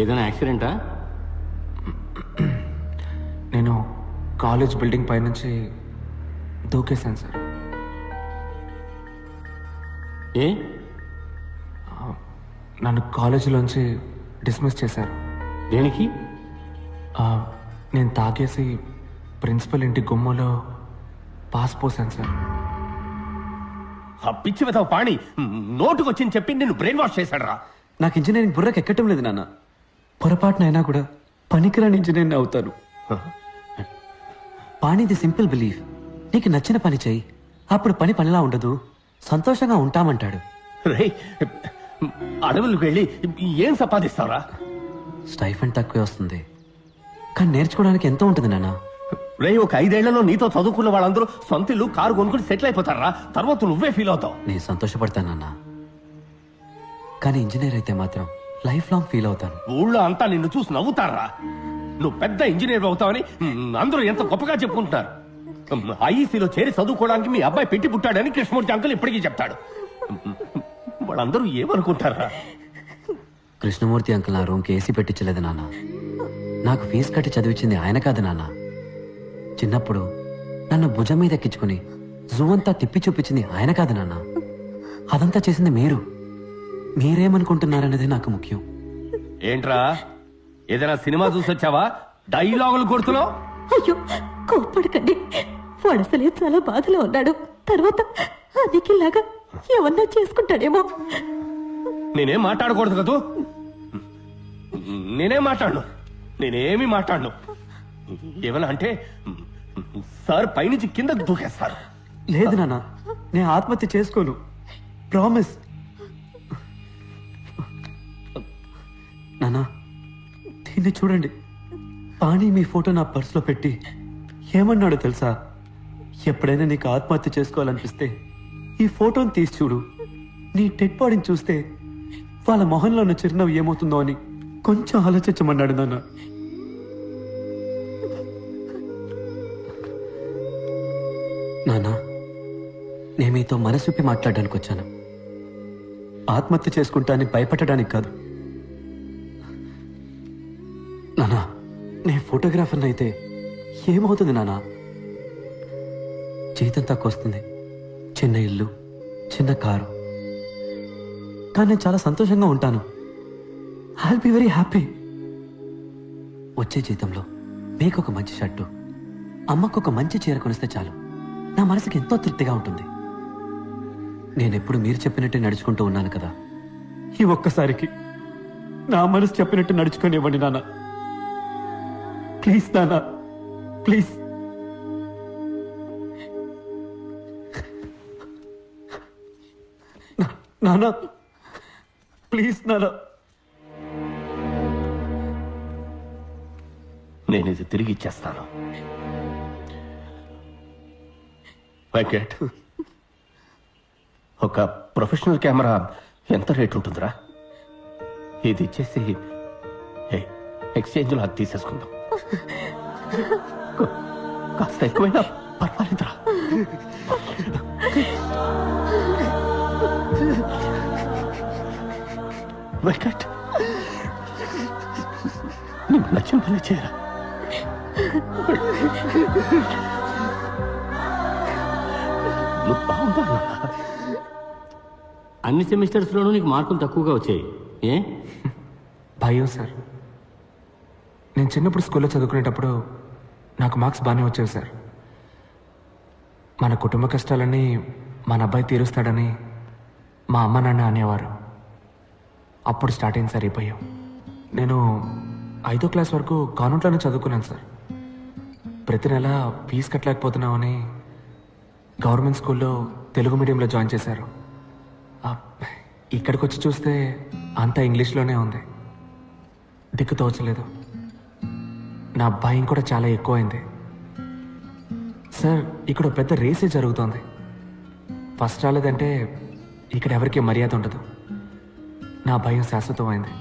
ఏదైనా యాక్సిడెంటా? నేను college building పైనుంచి దూకేశాను సార్. ఏ? నన్ను కాలేజీలోంచి డిస్మిస్ చేశారు. దేనికి? నేను తాగేసి ప్రిన్సిపల్ ఇంటి గుమ్మలో పాస్ పోసాను సార్. ఆ పిచ్చి విధవ పాణి నోటుకొచ్చింది చెప్పి నిన్ను బ్రెయిన్ వాష్ చేశాడరా. నాకు ఇంజనీరింగ్ బుర్రకు ఎక్కటం లేదు నాన్న. పొరపాటునైనా కూడా పనికిరాని ఇంజనీర్ని అవుతాను. పాణిది సింపుల్ బిలీఫ్. నీకు నచ్చిన పని చెయ్యి, అప్పుడు పని పనిలా ఉండదు, సంతోషంగా ఉంటామంటాడు. రే, అడవులకు వెళ్ళి ఏం సంపాదిస్తావురా? స్టైఫండ్ తక్కువే వస్తుంది, కానీ నేర్చుకోవడానికి ఎంతో ఉంటుంది నాన్న. రే, ఒక 5 ఏళ్లలో నీతో చదువుకున్న వాళ్ళందరూ సొంత ఇల్లు కారు కొనుక్కుని సెటిల్ అయిపోతారా. తర్వాత నువ్వే ఫీల్ అవుతావు. నేను సంతోషపడతానన్నా, కానీ ఇంజనీర్ అయితే మాత్రం లైఫ్ లాంగ్ ఫీల్ అవుతాను. ఊళ్ళో అంతా నిన్ను చూసి నవ్వుతారా. నువ్వు పెద్ద ఇంజనీర్ అవుతావని అందరూ ఎంత గొప్పగా చెప్పుకుంటున్నారు. ఐఈసీలో చేరి చదువుకోవడానికి మీ అబ్బాయి పెట్టి పుట్టాడని కృష్ణమూర్తి అంకుల్ ఇప్పటికీ చెప్తాడు. వాళ్ళందరూ ఏమనుకుంటారా? కృష్ణమూర్తి అంకుల్ నా రూమ్కి ఏసీ పెట్టించలేదు నాన్న. నాకు ఫీజు కట్టి చదివించింది ఆయన కాదు నాన్న. చిన్నప్పుడు నన్ను భుజం మీద ఎక్కించుకుని జూ అంతా తిప్పి చూపించింది ఆయన కాదు నాన్న. అదంతా చేసింది మీరు. మీరేమనుకుంటున్నారనేది నాకు ముఖ్యం. ఏంట్రా, ఏదైనా సినిమా చూసి వచ్చావా? డైలాగులు కొడుతున్నావు. అయ్యో, కోప్పడకండి. వాడు అసలే చాలా బాధలో ఉన్నాడు. తర్వాత అదికిలాగా ఏమన్నా చేసుకుంటాడేమో. నేనేం మాట్లాడకూడదు కదూ. నేనేం మాట్లాడను, నేనేమి మాట్లాడను. ఏమన్నా అంటే సార్ పైనుంచి కిందకు దూకేస్తారు. లేదు నాన్న, నేను ఆత్మహత్య చేసుకోను, ప్రామిస్. నాన్న, దీన్ని చూడండి. పాణి మీ ఫోటో నా పర్సులో పెట్టి ఏమన్నాడో తెలుసా? ఎప్పుడైనా నీకు ఆత్మహత్య చేసుకోవాలనిపిస్తే ఈ ఫోటోని తీసి చూడు. నీ డెడ్ బాడీని చూస్తే వాళ్ళ మొహంలో ఉన్న చిరునవ్వు ఏమవుతుందో అని కొంచెం ఆలోచించమన్నాడు నాన్న. నాన్న, నేను మీతో మనసు విప్పి మాట్లాడడానికి వచ్చాను. ఆత్మహత్య చేసుకుంటా అని భయపడడానికి కాదు. నానా, నేను ఫోటోగ్రాఫర్ని అయితే ఏమవుతుంది నానా? జీతం తక్కువ వస్తుంది, చిన్న ఇల్లు, చిన్న కారు, కానీ నేను చాలా సంతోషంగా ఉంటాను. I will be very happy. వచ్చే జీతంలో మీకు ఒక మంచి షర్టు, అమ్మకు ఒక మంచి చీర కొనిస్తే చాలు, నా మనసుకి ఎంతో తృప్తిగా ఉంటుంది. నేనెప్పుడు మీరు చెప్పినట్టే నడుచుకుంటూ ఉన్నాను కదా. ఈ ఒక్కసారికి నా మనసు చెప్పినట్టు నడుచుకొని నాన్న. ప్లీజ్ నాన్న, ప్లీజ్. నాన్న, ప్లీజ్ నాన్న. నేను ఇది తిరిగి ఇచ్చేస్తాను. వెంకట్, ఒక ప్రొఫెషనల్ కెమెరా ఎంత రేట్ ఉంటుందిరా? ఇది ఇచ్చేసి ఎక్స్చేంజ్లో అది తీసేసుకుందాం. కాస్త ఎక్కువైనా పర్వాలేదురా. వెంకట్, నీకు నచ్చిన పని చేయరా. నువ్వు బాగుందా? అన్ని సెమిస్టర్స్లోనూ నీకు మార్కులు తక్కువగా వచ్చాయి. ఏ? భయం సార్. నేను చిన్నప్పుడు స్కూల్లో చదువుకునేటప్పుడు నాకు మార్క్స్ బాగానే వచ్చేవి సార్. మన కుటుంబ కష్టాలన్నీ మన అబ్బాయి తీరుస్తాడని మా అమ్మ నాన్న అనేవారు. అప్పుడు స్టార్ట్ అయింది సార్ ఈ భయం. నేను 5వ క్లాస్ వరకు కాన్వెంట్లోనే చదువుకున్నాను సార్. ప్రతి నెల ఫీజు కట్టలేకపోతున్నామని గవర్నమెంట్ స్కూల్లో తెలుగు మీడియంలో జాయిన్ చేశారు. ఇక్కడికి వచ్చి చూస్తే అంతా ఇంగ్లీష్లోనే ఉంది. దిక్కు తోచలేదు. నా భయం కూడా చాలా ఎక్కువైంది సార్. ఇక్కడ పెద్ద రేసే జరుగుతోంది. ఫస్ట్ రాలేదంటే ఇక్కడ ఎవరికి మర్యాద ఉండదు. నా భయం శాశ్వతమైంది.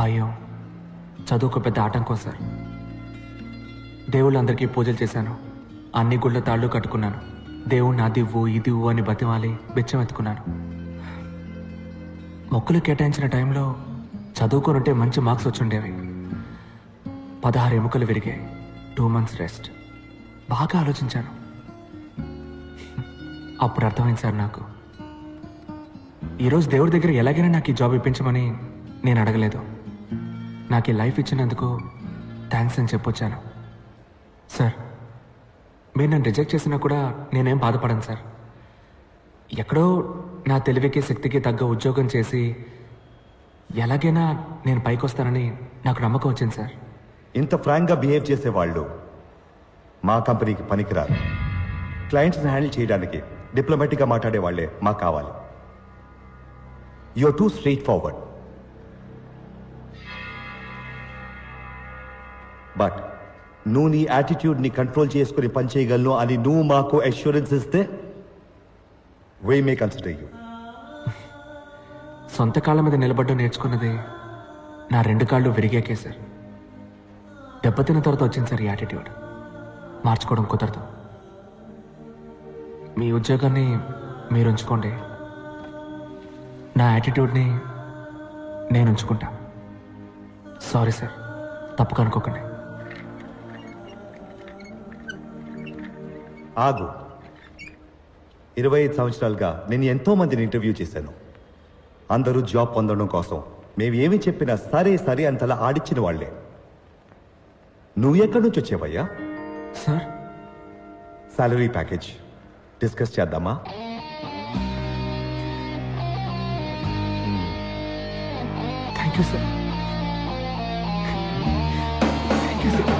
భయం చదువుకు పెద్ద ఆటంకం సార్. దేవుళ్ళందరికీ పూజలు చేశాను, అన్ని గుళ్ళ తాళ్ళు కట్టుకున్నాను. దేవుణ్ణి అదివ్వు ఇదివ్వు అని బతిమాలి బిచ్చం ఎత్తుకున్నాను. మొక్కులు కేటాయించిన టైంలో చదువుకోనుంటే మంచి మార్క్స్ వచ్చుండేవి. 16 ఎముకలు విరిగాయి, 2 months రెస్ట్. బాగా ఆలోచించాను. అప్పుడు అర్థమైంది సార్ నాకు, ఈరోజు దేవుడి దగ్గర ఎలాగైనా నాకు ఈ జాబ్ ఇప్పించమని నేను అడగలేదు. నాకు ఈ లైఫ్ ఇచ్చినందుకు థ్యాంక్స్ అని చెప్పొచ్చాను. సార్, మీరు నన్ను రిజెక్ట్ చేసినా కూడా నేనేం బాధపడను సార్. ఎక్కడో నా తెలివికి శక్తికి తగ్గ ఉద్యోగం చేసి ఎలాగైనా నేను పైకి వస్తానని నాకు నమ్మకం వచ్చింది సార్. ఇంత ఫ్రాంక్గా బిహేవ్ చేసేవాళ్ళు మా కంపెనీకి పనికిరారు. క్లయింట్స్ని హ్యాండిల్ చేయడానికి డిప్లొమాటిక్గా మాట్లాడే వాళ్ళే మాకు కావాలి. You are too straightforward. But నువ్వు నీ యాటిట్యూడ్ని కంట్రోల్ చేసుకుని పనిచేయగలను అని నువ్వు మాకు అష్యూరెన్స్ ఇస్తే వీ మే కన్సిడర్ యూ. సొంత కాళ్ళ మీద నిలబడ్డం నేర్చుకున్నది నా 2 కాళ్ళు విరిగాకే సార్. దెబ్బతిన్న తర్వాత వచ్చింది సార్ ఈ యాటిట్యూడ్. మార్చుకోవడం కుదరదు. మీ ఉద్యోగాన్ని మీరు ఉంచుకోండి, నా యాటిట్యూడ్ని నేను ఉంచుకుంటా. సారీ సార్, తప్పుగా అనుకోకండి. ఆగు. 25 సంవత్సరాలుగా నేను ఎంతో మందిని ఇంటర్వ్యూ చేశాను. అందరూ జాబ్ పొందడం కోసం మేము ఏమి చెప్పినా సరే సరే అంతలా ఆడిచ్చిన వాళ్లే. నువ్వు ఎక్కడి నుంచి వచ్చేవయ్యా? సార్, సాలరీ ప్యాకేజ్ డిస్కస్ చేద్దామా? Thank you sir. Thank you sir.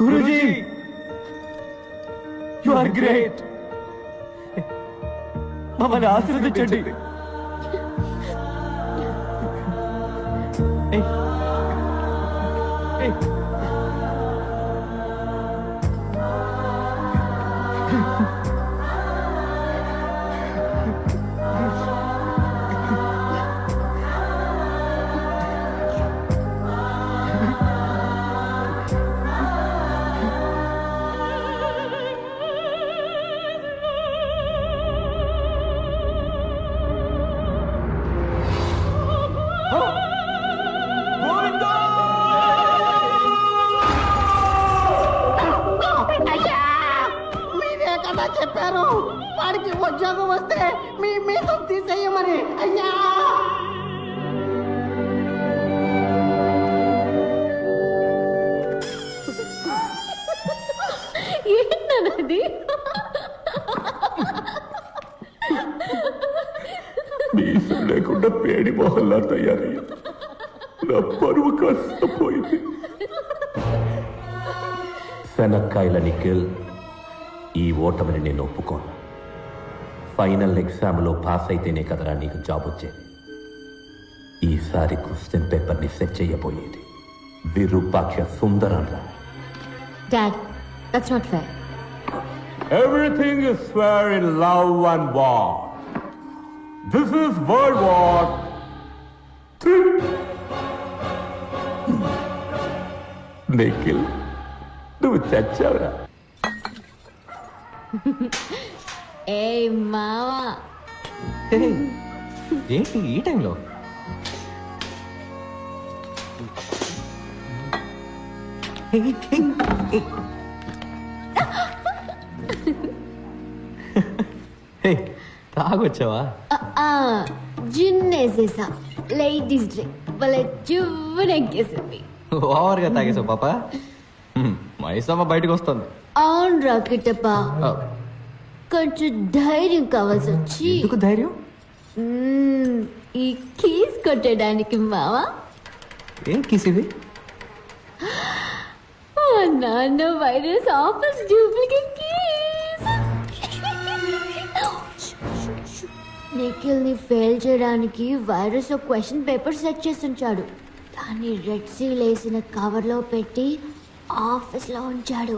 Guruji, you are great. మమ్మల్ని ఆశీర్వదించండి. ఏయ్, ఏయ్. మీరే కదా చెప్పారు వాడికి ఉద్యోగం వస్తే మీ మీద తీసేయమని. అయ్యా, ఏంటన్నది? మీసం లేకుండా పేడి మొహల్లా తయారయ్యా. నా పరువు కాస్త పోయింది. శనక్కాయల నిఖిల్, ఈ ఓటమిని నేను ఒప్పుకోను. ఫైనల్ ఎగ్జామ్లో పాస్ అయితేనే కదరా నీకు జాబ్ వచ్చేది. ఈసారి క్వశ్చన్ పేపర్ని సెట్ చేయబోయేది Virupaksha సుందరంరా. Dad, that's not fair. Everything is fair in love and war. This is World War III. Nikhil, నువ్వు చచ్చావురా. ఏ మావా, ఏంటి ఈ టైంలో? తాగొచ్చావా? జిన్నేసేసా. లేడీస్ డే భలే జువ్వనెక్కేసింది. ఓవర్గా తాగేసావు పాప. మైసమ్మ బయటకు వస్తుంది. అవును రాకెటప్పా, కొంచెం ధైర్యం కావాల్సి వచ్చి. ఎందుకు ధైర్యం? ఈ కీస్ కొట్టడానికి మావా. ఏం కీస్ ఇది? నాన్న virus office duplicate keys. Nikhil ని ఫెయిల్ చేయడానికి వైరస్ క్వశ్చన్ పేపర్ సెట్ చేసి ఉంచాడు. దాన్ని రెడ్ సీల్ వేసిన కవర్ లో పెట్టి ఆఫీస్ లో ఉంచాడు.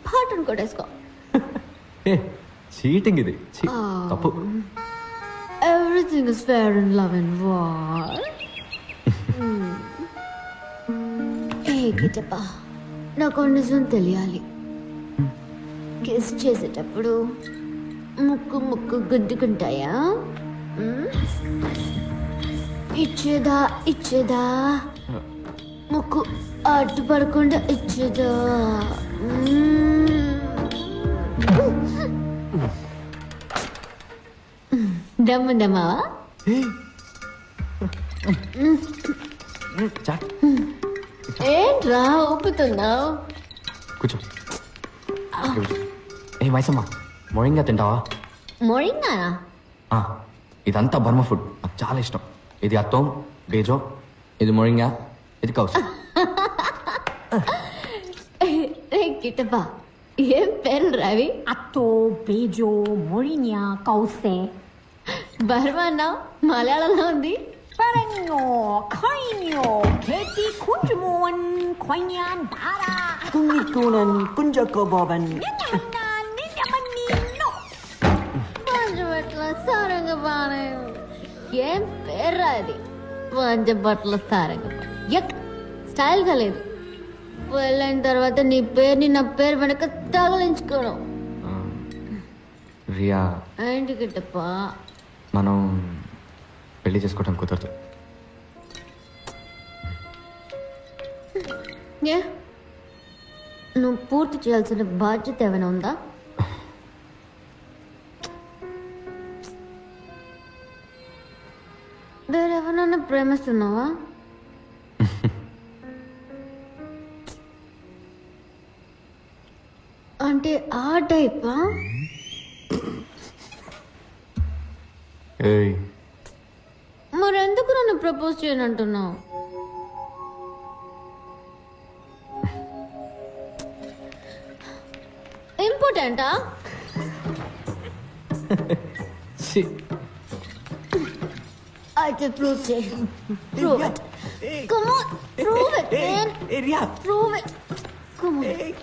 పాటను కొట్టేసుకో. ఏ చీటింగ్ ఇది ఛీ, తప్పు. Everything is fair in love and war. ఏ గిటప్ప, నాకు నిజం తెలియాలి. కిస్ చేసేటప్పుడు ముక్కు ముక్కు గుద్దుకుంటాయా? ఇచ్చేదా ఇచ్చేదా, ముక్కు అడ్డు పడకుండా ఇచ్చేదా? దమ్ము దమ్మా. చాట్ ఏంట్రా ఊపుతున్నావు? కూర్చో. ఏ మైసమ్మ, మొరింగా తింటావా? మొరింగానా? ఆ, ఇదంతా బర్మ ఫుడ్, నాకు చాలా ఇష్టం. ఇది అత్తోం బేజో, ఇది మొరింగా, ఇది కౌస్. రే కిటప్ప, ఏం పేరు రవి? అత్తో బేజో మొరినియా కౌసే బర్మన్నా మలయాళంలో ఉంది. పరంగో ఖైన్యో కేటి కుంజమోన్ ఖైన్యాన్ దారా కుంగికూనన్ కుంజకోబోవన్ నిన్నమన్నీనో పంచబట్ల సారంగపాణి. ఏం పేర్రా అది? పంచబట్ల సారంగపాణి. యక్, స్టైల్గా లేదు. వెళ్ళిన తర్వాత నీ పేరుని నా పేరు వెనక తగిలించుకోను. రియా, ఏంటి కిట్టప్ప? మనం పెళ్లి చేసుకోవడం కుదరదు. ఏ, నువ్వు పూర్తి చేయాల్సిన బాధ్యత ఏమైనా ఉందా? వేరెవరన్నా ప్రేమిస్తున్నావా? అంటే ఆ టైపా? ఏయ్, మరెందుకు నన్ను ప్రపోజ్ చేయనంటున్నావు? ఇంపార్టెంటా? ఛీ, అయితే ప్రూవ్ చేయి. Prove it. Come on, prove it, man. రియా Prove it. Come on.